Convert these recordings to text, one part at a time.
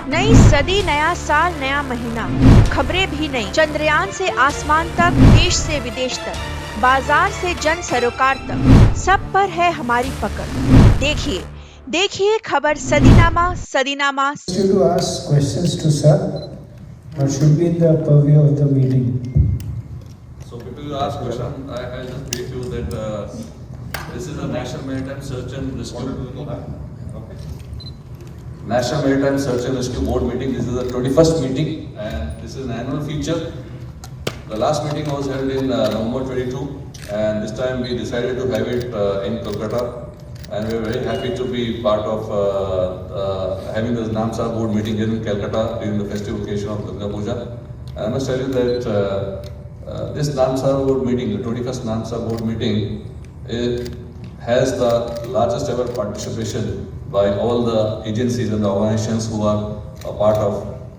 नई सदी, नया साल, नया महीना, खबरें भी नई। चंद्रयान से आसमान तक, देश से विदेश तक, बाजार से जन सरोकार तक, सब पर है हमारी पकड़। देखिए देखिए खबर सदीनामा सदीनामा। You to ask questions to sir, or should be in the purview of the meeting. So people will ask question. I'll just brief you that this is a National Maritime Search and Rescue. National Maritime Search and Rescue Board meeting. This is the 21st meeting, and this is an annual feature. The last meeting was held in November 22, and this time we decided to have it in Kolkata, and we are very happy to be part of having this NAMSA board meeting here in Kolkata during the festive occasion of Durga Puja. And I must tell you that this NAMSA board meeting, the 21st NAMSA board meeting, it has the largest ever participation by all the agencies and the organizations who are a part of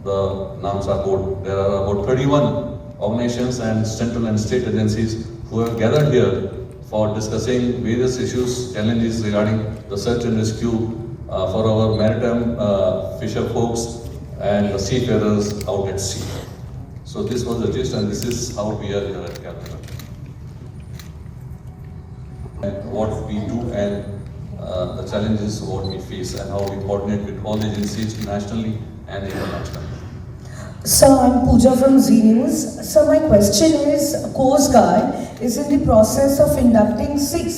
the NAMSA board. There are about 31 organizations and central and state agencies who have gathered here for discussing various issues, challenges regarding the search and rescue for our maritime fisher folks and the seafarers out at sea. So this was the gist, and this is how we are here at Calcutta. And what we do and the challenges what we face and how we coordinate with all agencies nationally and internationally. Sir, I'm Pooja from Z News. Sir, my question is, Coast Guard is in the process of inducting 6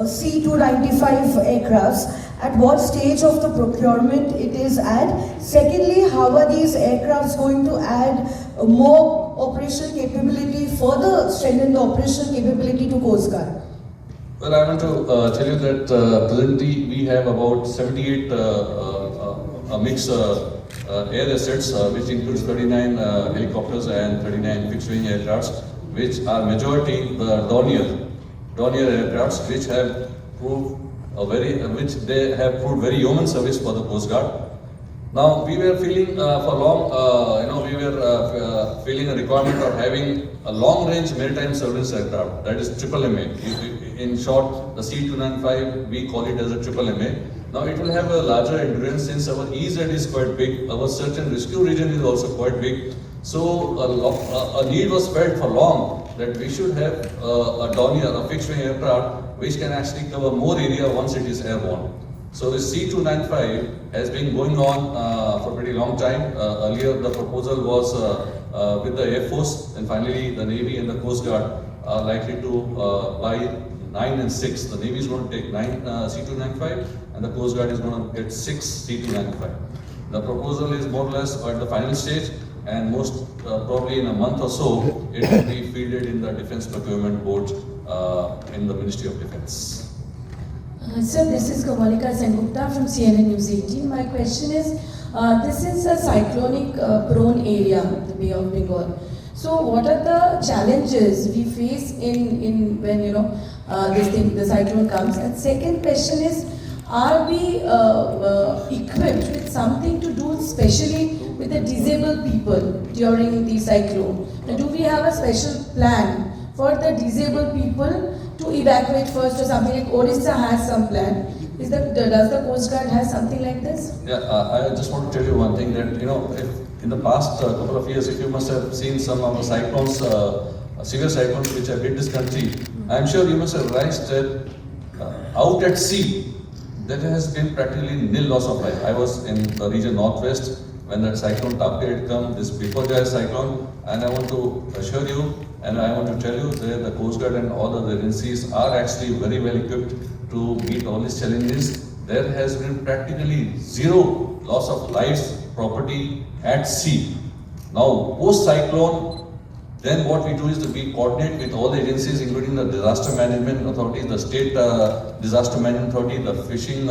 C-295 aircrafts. At what stage of the procurement it is at? Secondly, how are these aircrafts going to add more operational capability, further strengthen the operational capability to Coast Guard? Well, I want to tell you that presently we have about 78 mixed air assets, which includes 39 helicopters and 39 fixed-wing aircrafts, which are majority the Dornier aircrafts, which have proved very yeoman service for the Coast Guard. Now we were feeling for long, we were feeling a requirement of having a long-range maritime surveillance aircraft, that is MMA. In short, the C-295, we call it as a MMA. Now it will have a larger endurance since our EZ is quite big, our search and rescue region is also quite big. So a need was felt for long that we should have a Dornier, a fixed-wing aircraft, which can actually cover more area once it is airborne. So the C-295 has been going on for a pretty long time. Earlier the proposal was with the Air Force, and finally the Navy and the Coast Guard are likely to buy 9 and 6. The Navy is going to take 9 C-295 and the Coast Guard is going to get 6 C-295. The proposal is more or less at the final stage, and most probably in a month or so it will be fielded in the Defence Procurement Board in the Ministry of Defence. Sir, this is Kamalika Sengupta from CNN News 18. My question is, this is a cyclonic prone area, the Bay of Bengal. So what are the challenges we face in when the cyclone comes? And second question is, are we equipped with something to do especially with the disabled people during the cyclone? Now, do we have a special plan for the disabled people to evacuate first, or something like Odisha has some plan? Does the Coast Guard have something like this? Yeah, I just want to tell you one thing, that if in the past couple of years, if you must have seen some of the cyclones, severe cyclones which have hit this country, I am sure you must have realized that out at sea, there has been practically nil loss of life. I was in the region northwest when that cyclone Tapke had come, this Biparjoy cyclone, and I want to assure you and I want to tell you that the Coast Guard and all other agencies are actually very well equipped to meet all these challenges. There has been practically zero loss of lives, property at sea. Now, post-cyclone, then what we do is that we coordinate with all the agencies, including the disaster management authorities, the state disaster management authority, the fishing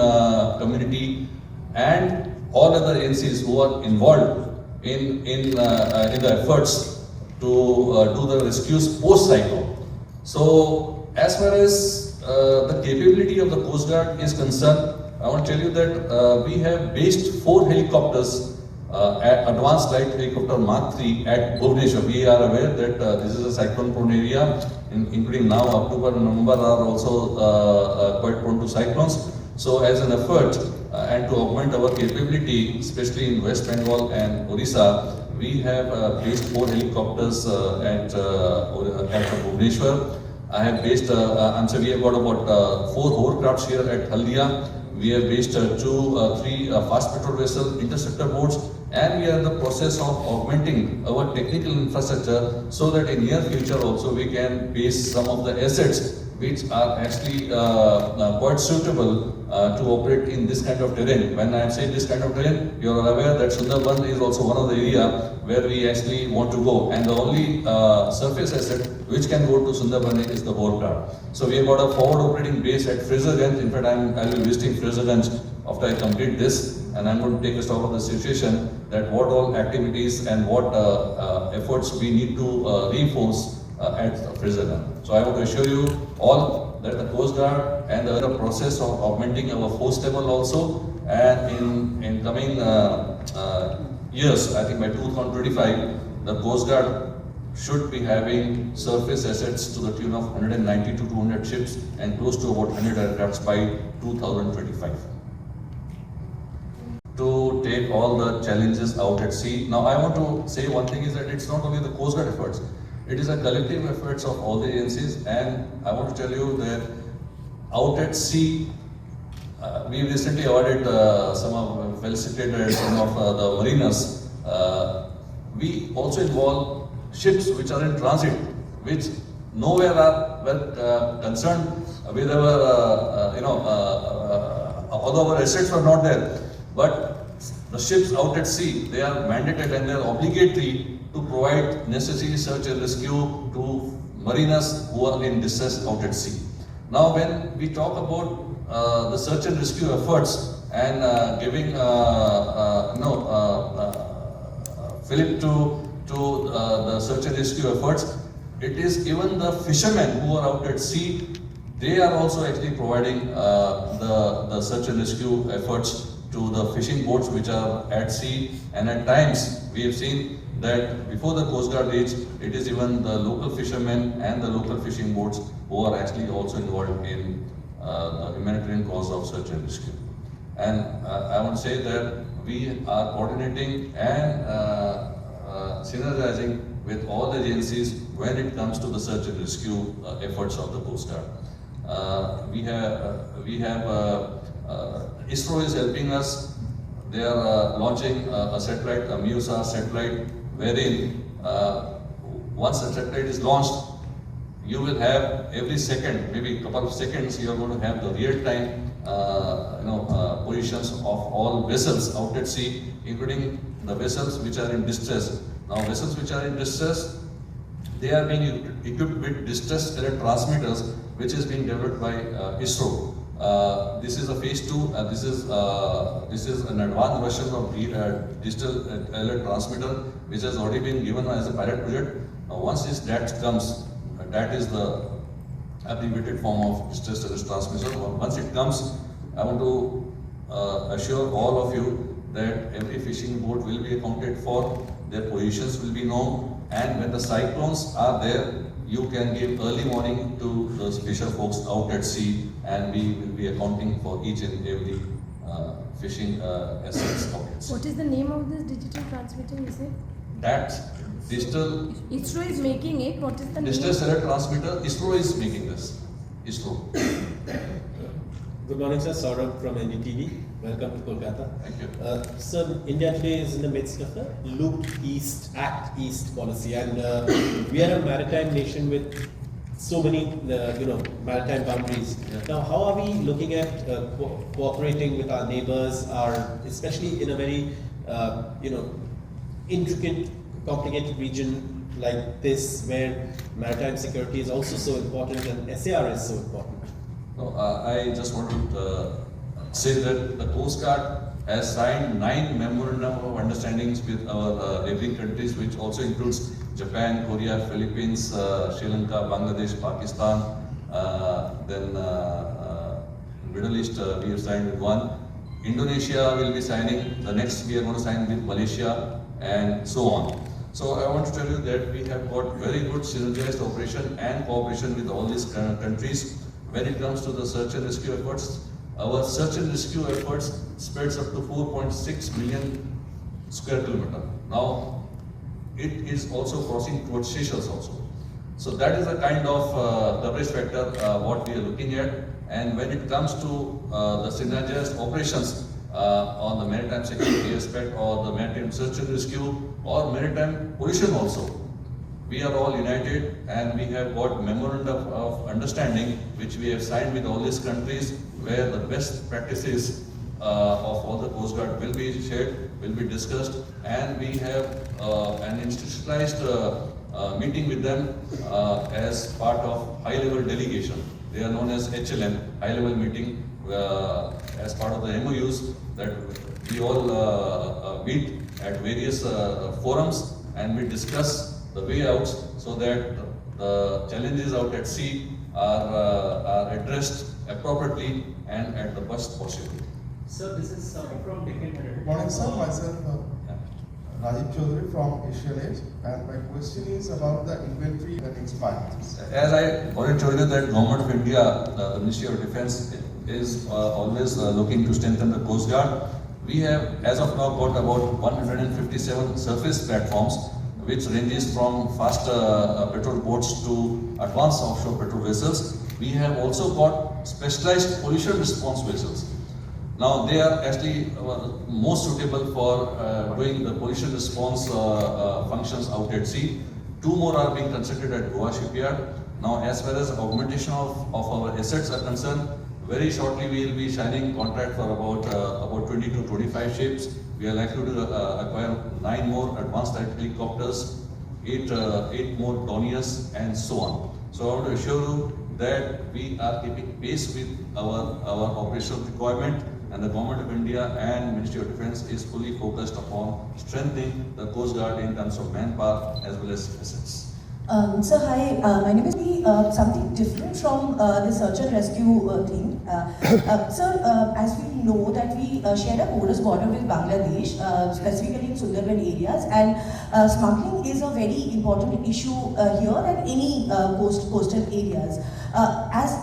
community, and all other agencies who are involved in the efforts to do the rescues post-cyclone. So, as far as the capability of the Coast Guard is concerned, I want to tell you that we have based 4 helicopters, advanced light helicopter Mark 3 at Bhubaneswar. We are aware that this is a cyclone-prone area, including now October and November are also quite prone to cyclones. So, as an effort, and to augment our capability, especially in West Bengal and Orissa, we have placed 4 helicopters at Bhubaneswar. I have based, we have got about 4 hovercrafts here at Haldia. We have based 3 fast patrol vessel interceptor boats, and we are in the process of augmenting our technical infrastructure so that in near future also we can base some of the assets which are actually quite suitable to operate in this kind of terrain. When I say this kind of terrain, you are aware that Sundarban is also one of the area where we actually want to go, and the only surface asset which can go to Sundarban is the hovercraft. So we have got a forward operating base at Fraserganj. In fact, I will be visiting Fraserganj after I complete this, and I'm going to take a stock of the situation that what all activities and what efforts we need to reinforce at Fraserganj. So I want to assure you all that the Coast Guard and the other process of augmenting our force level also, and in coming years, I think by 2025, the Coast Guard should be having surface assets to the tune of 190 to 200 ships and close to about 100 aircrafts by 2025. To take all the challenges out at sea. Now I want to say one thing is that it's not only the Coast Guard efforts, it is a collective efforts of all the agencies, and I want to tell you that out at sea, we recently awarded felicitated some of the mariners. We also involve ships which are in transit, which nowhere were concerned with our, although our assets were not there, but the ships out at sea, they are mandated and they are obligatory to provide necessary search and rescue to mariners who are in distress out at sea. Now, when we talk about the search and rescue efforts and giving fillip to the search and rescue efforts, it is even the fishermen who are out at sea, they are also actually providing the search and rescue efforts to the fishing boats which are at sea, and at times we have seen that before the Coast Guard reach, it is even the local fishermen and the local fishing boats who are actually also involved in the humanitarian cause of search and rescue. And I want to say that we are coordinating and synergizing with all the agencies when it comes to the search and rescue efforts of the Coast Guard. We have ISRO is helping us. They are launching a satellite, a MUSA satellite, wherein once the satellite is launched, you will have every second, maybe a couple of seconds, you are going to have the real-time positions of all vessels out at sea, including the vessels which are in distress. Now, vessels which are in distress, they are being equipped with distress alert transmitters, which is being developed by ISRO. This is a phase 2. This is an advanced version of digital alert transmitter, which has already been given as a pilot project. Once this DAT comes, that is the abbreviated form of distress alert transmitter. Once it comes, I want to assure all of you that every fishing boat will be accounted for, their positions will be known, and when the cyclones are there, you can give early warning to those fisher folks out at sea, and we will be accounting for each and every fishing assets out at sea. What is the name of this digital transmitter, you said? That digital... ISRO is making it. What is the Distress name? alert transmitter, ISRO is making this. ISRO. Good morning, sir. Saurabh from NDTV. Welcome to Kolkata. Thank you. Sir, India today is in the midst of a Look East, Act East policy, and we are a maritime nation with so many, maritime boundaries. Yeah. Now, how are we looking at cooperating with our neighbors, especially in a very, intricate, complicated region like this, where maritime security is also so important and SAR is so important? No, I just want to say that the Coast Guard has signed 9 memorandum of understandings with our neighboring countries, which also includes Japan, Korea, Philippines, Sri Lanka, Bangladesh, Pakistan. Then Middle East, we have signed with one. Indonesia will be signing. The next we are going to sign with Malaysia, and so on. So I want to tell you that we have got very good synergized operation and cooperation with all these countries when it comes to the search and rescue efforts. our search and rescue efforts spreads up to 4.6 million square kilometer. Now, it is also crossing towards Seychelles also. So that is the kind of coverage factor what we are looking at. And when it comes to the synergized operations on the maritime security aspect or the maritime search and rescue or maritime pollution also, we are all united and we have got memorandum of understanding which we have signed with all these countries where the best practices of all the Coast Guard will be shared, will be discussed, and we have an institutionalized meeting with them as part of high-level delegation. They are known as HLM, high-level meeting, as part of the MOUs that we all meet at various forums and we discuss the way out so that the challenges out at sea are addressed appropriately and at the best possible. Sir, this is from Deccan Herald. Morning, sir. Myself, Rajiv Chaudhary from Asian Age, and my question is about the inventory that expired. As I already told you that Government of India, the Ministry of Defence is always looking to strengthen the Coast Guard. We have, as of now, got about 157 surface platforms, which ranges from fast petrol boats to advanced offshore petrol vessels. We have also got specialized pollution response vessels. Now they are actually most suitable for doing the pollution response functions out at sea. 2 more are being constructed at Goa shipyard. Now as far as augmentation of our assets are concerned, very shortly we will be signing contract for about 20 to 25 ships. We are likely to acquire 9 more advanced light helicopters, 8 more Dorniers, and so on. So I want to assure you that we are keeping pace with our operational requirement, and the Government of India and Ministry of Defence is fully focused upon strengthening the Coast Guard in terms of manpower as well as assets. Sir, hi. My name is something different from the search and rescue thing. Sir, as we know that we share a porous border with Bangladesh, specifically in Sundarban areas, and smuggling is a very important issue here and any coastal areas. As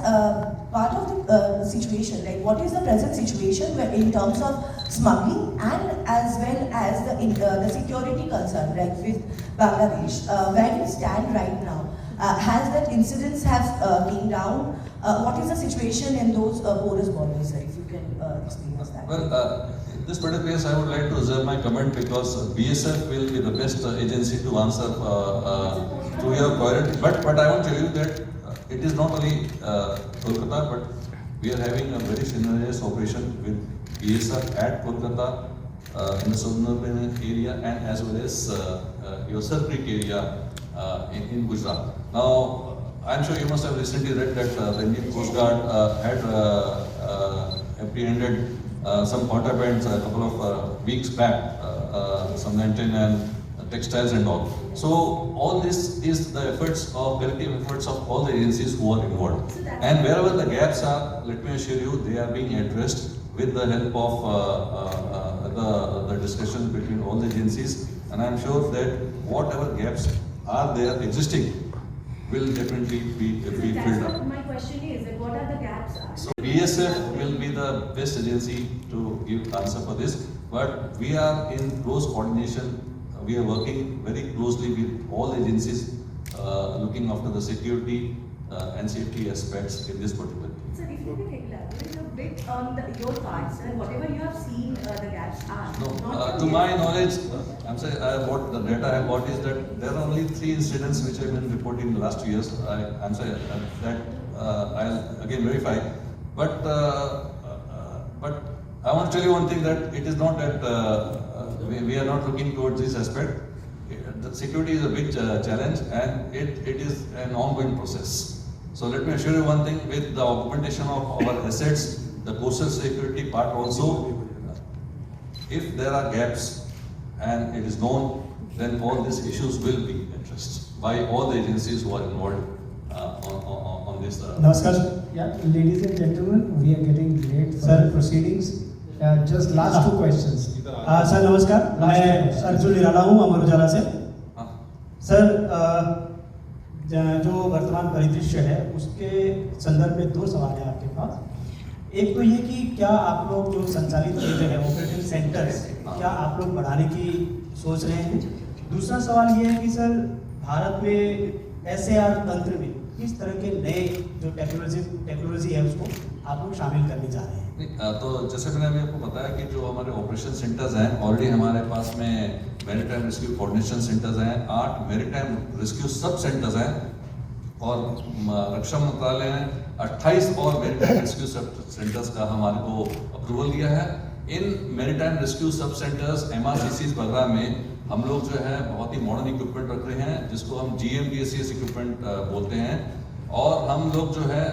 part of the situation, like what is the present situation in terms of smuggling and as well as the security concern, like with Bangladesh, where we stand right now? Has that incidents have came down? What is the situation in those porous borders, sir? If you can explain us that. Well, in this particular case, I would like to reserve my comment because BSF will be the best agency to answer to your query. But I want to tell you that it is not only Kolkata, but we are having a very synergized operation with BSF at Kolkata, in the Sadinama area, and as well as your Sir Creek area in Gujarat. Now, I'm sure you must have recently read that the Indian Coast Guard had apprehended some contrabands a couple of weeks back, some lantern and textiles and all. So all this is the efforts of collective efforts of all the agencies who are involved. And wherever the gaps are, let me assure you, they are being addressed with the help of the discussion between all the agencies. And I'm sure that whatever gaps are there existing will definitely be filled up. My question is that what are the gaps? So BSF will be the best agency to give answer for this, but we are in close coordination. We are working very closely with all agencies looking after the security and safety aspects in this particular case. Sir, if you can elaborate a bit on your part, sir, whatever you have seen the gaps are. No, to my knowledge, I'm saying what the data I have got is that there are only 3 incidents which have been reported in the last 2 years. I'm saying that I'll again verify. But I want to tell you one thing, that it is not that we are not looking towards this aspect. The security is a big challenge and it is an ongoing process. So let me assure you one thing, with the augmentation of our assets, the coastal security part also, if there are gaps and it is known, then all these issues will be addressed by all the agencies who are involved on this. Namaskar. Yeah, ladies and gentlemen, we are getting late for the proceedings. Just last 2 questions. Sir नमस्कार, मैं अर्जुन निराला हूँ अमर उजाला से। Sir जो वर्तमान परिदृश्य है उसके संदर्भ में 2 सवाल हैं आपके पास। एक तो ये कि क्या आप लोग जो संचालित किए गए हैं ऑपरेटिंग सेंटर्स, क्या आप लोग बढ़ाने की सोच रहे हैं? दूसरा सवाल ये है कि सर, भारत में SAR तंत्र में किस तरह के नए जो टेक्नोलॉजी है उसको आप लोग शामिल करने जा रहे हैं? तो जैसे मैंने अभी आपको बताया कि जो हमारे ऑपरेशन सेंटर्स हैं, ऑलरेडी हमारे पास में मैरीटाइम रेस्क्यू कोऑर्डिनेशन सेंटर्स हैं, 8 मैरीटाइम रेस्क्यू सब सेंटर्स हैं, और रक्षा मंत्रालय ने 28 और मैरीटाइम रेस्क्यू सब सेंटर्स का हमारे को अप्रूवल दिया है। इन मैरीटाइम रेस्क्यू सब सेंटर्स MRCCs वगैरह में हम लोग जो है बहुत ही मॉडर्न इक्विपमेंट रख रहे हैं, जिसको हम GMBSS इक्विपमेंट बोलते हैं। और हम लोग जो है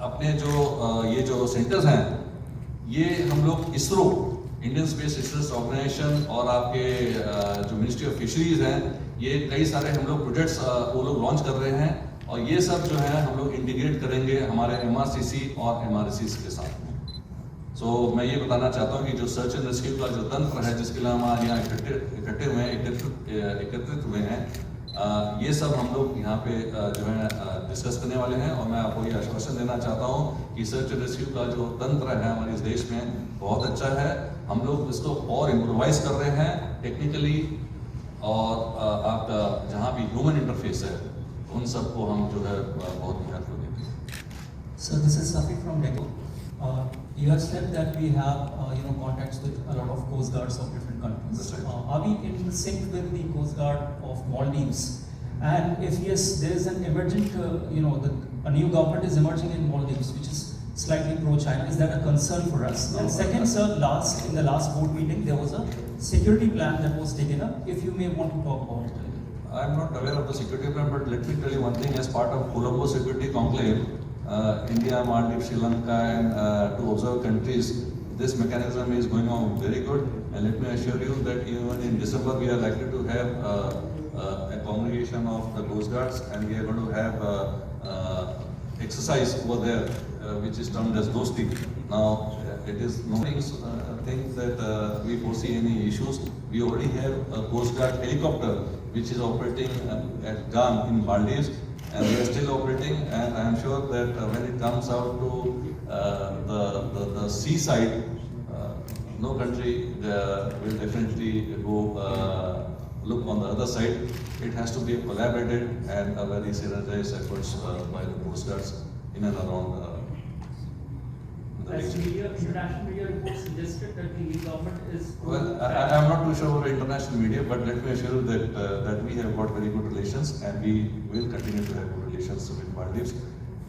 अपने जो ये जो सेंटर्स हैं, ये हम लोग ISRO, Indian Space Research Organisation, और आपके जो मिनिस्ट्री ऑफ फिशरीज हैं, ये कई सारे हम लोग प्रोजेक्ट्स वो लोग लॉन्च कर रहे हैं, और ये सब जो है हम लोग इंटीग्रेट करेंगे हमारे MRCC और MRCs के साथ में। सो मैं ये बताना चाहता हूँ कि जो सर्च एंड रेस्क्यू का जो तंत्र है, जिसके लिए हम यहाँ इकट्ठे हुए हैं, एकत्रित हुए हैं, ये सब हम लोग यहाँ पे जो है डिस्कस करने वाले हैं। और मैं आपको ये आश्वासन देना चाहता हूँ कि सर्च एंड रेस्क्यू का जो तंत्र है हमारे इस देश में बहुत अच्छा है। हम लोग इसको और इम्प्रोवाइज कर रहे हैं टेक्निकली, और आपका जहाँ भी ह्यूमन इंटरफेस है उन सबको हम जो है बहुत महत्व देते हैं। So this is Safi from Deco. You have said that we have contacts with a lot of coast guards of different countries. That's right. Are we in sync with the coast guard of Maldives? And if yes, there is an emergent, a new government is emerging in Maldives, which is slightly pro-China. Is that a concern for us? No. And second, sir, in the last board meeting, there was a security plan that was taken up. If you may want to talk about it. I'm not aware of the security plan, but let me tell you one thing. As part of Colombo Security Conclave, India, Maldives, Sri Lanka, and 2 observer countries, this mechanism is going on very good. And let me assure you that even in December, we are likely to have a congregation of the Coast Guards, and we are going to have exercise over there, which is termed as Dosti. Now, it is no thing that we foresee any issues. We already have a Coast Guard helicopter which is operating at Gan in Maldives, and we are still operating. And I am sure that when it comes out to the seaside, no country will definitely go look on the other side. It has to be a collaborated and a very synergized efforts by the Coast Guards in and around the As region. international media reports suggested that the new government is. Well, I am not too sure about international media, but let me assure you that we have got very good relations, and we will continue to have good relations with Maldives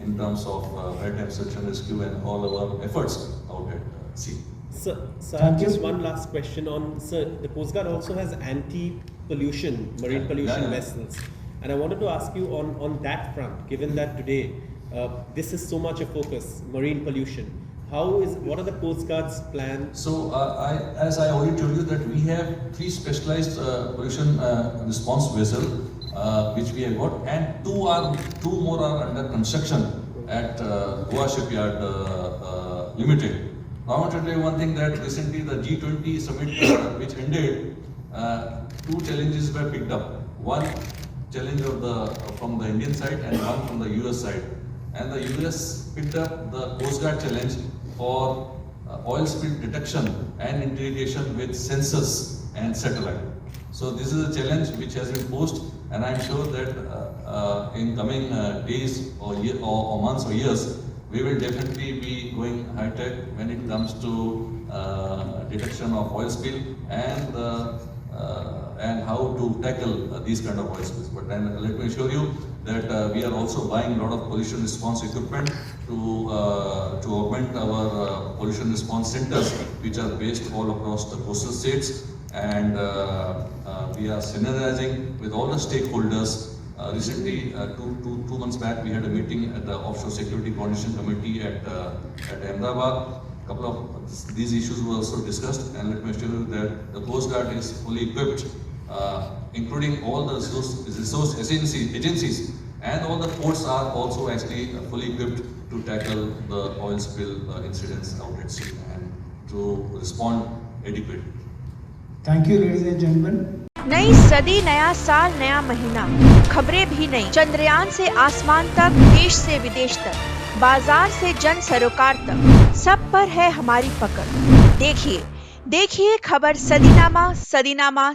in terms of maritime search and rescue and all our efforts out at sea. Sir, Thank you. just one last question on, sir, the Coast Guard also has anti-pollution, marine pollution vessels. And I wanted to ask you on that front, given that today this is so much a focus, marine pollution, what are the Coast Guard's plans? So, as I already told you that we have 3 specialized pollution response vessels which we have got, and 2 more are under construction at Goa Shipyard Limited. Now, I want to tell you one thing, that recently the G20 summit which ended, 2 challenges were picked up. One challenge from the Indian side and one from the US side. And the US picked up the Coast Guard challenge for oil spill detection and integration with sensors and satellite. So this is a challenge which has been posed, and I am sure that in coming days or months or years, we will definitely be going high tech when it comes to detection of oil spill and how to tackle these kind of oil spills. But let me assure you that we are also buying a lot of pollution response equipment to augment our pollution response centers, which are based all across the coastal states, and we are synergizing with all the stakeholders. Recently, 2 months back, we had a meeting at the Offshore Security Coordination Committee at Ahmedabad. A couple of these issues were also discussed, and let me assure you that the Coast Guard is fully equipped, including all the resource agencies, and all the ports are also actually fully equipped to tackle the oil spill incidents out at sea and to respond adequately. Thank you, ladies and gentlemen. नई सदी, नया साल, नया महीना, खबरें भी नई, चंद्रयान से आसमान तक, देश से विदेश तक, बाजार से जन सरोकार तक सब पर है हमारी पकड़। देखिए खबर सदीनामा